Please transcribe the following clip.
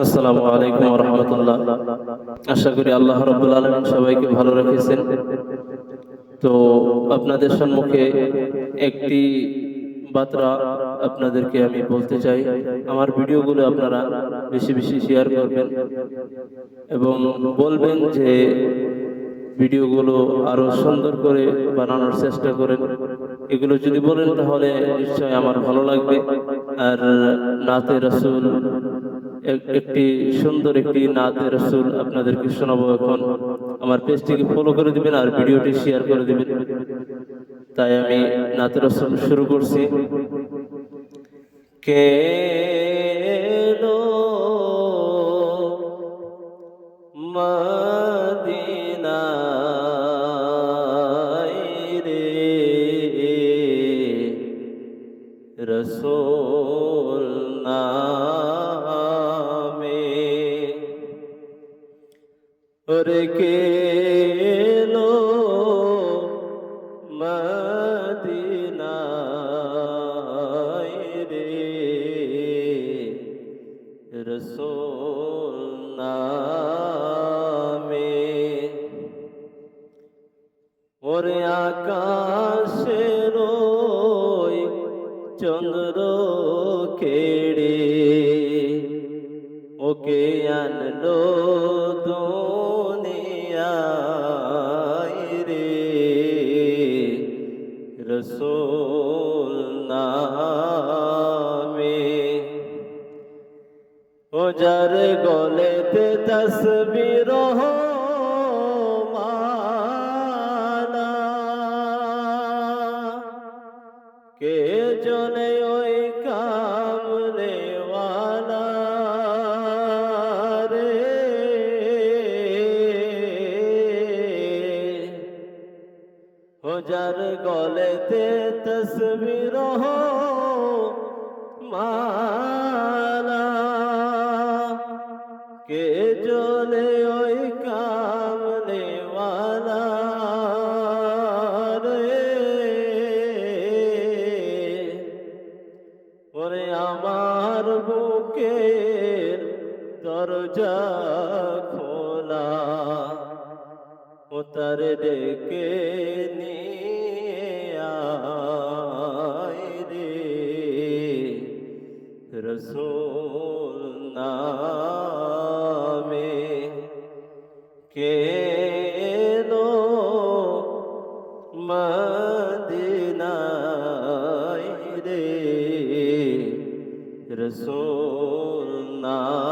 আসসালামু আলাইকুম ওয়া রাহমাতুল্লাহ। আশা করি আল্লাহ রাব্বুল আলামিন সবাইকে ভালো রেখেছেন। তো আপনাদের সম্মুখে একটি বার্তা আপনাদেরকে আমি বলতে চাই। আমার ভিডিওগুলো আপনারা বেশি বেশি শেয়ার করবেন এবং বলবেন যে ভিডিওগুলো আরো সুন্দর করে বানানোর চেষ্টা করেন। এগুলো যদি বলেন তাহলে নিশ্চয় আমার ভালো লাগবে। আর নাতে রাসূল একটি সুন্দর একটি নাতে রাসূল আপনাদেরকে শোনাবো এখন। আমার পেজটিকে ফলো করে দিবেন আর ভিডিওটি শেয়ার করে দিবেন। তাই আমি নাতে রাসূল শুরু করছি। কেনো মদিনায় রে রসূল নামে ওরে কেনো মদিনায় রে রসূল নামে ওরে আকাশের ওই চন্দ্র কেড়ে ওকে আনলো দুনিয়ায় রে রসূল নামে ও যার গলেতে তসবির মালা কে জনে ওই কামলে ওয়ালা রে ও যার গলেতে তসবির মালা কে জলে ওই কামলে ওয়ালা রে ওরে আমার বুকের দরজা খোলা ও তার ডেকে নিয়ে আয় রে রসূল নামে কেনো মদিনায় রে রসূল নামে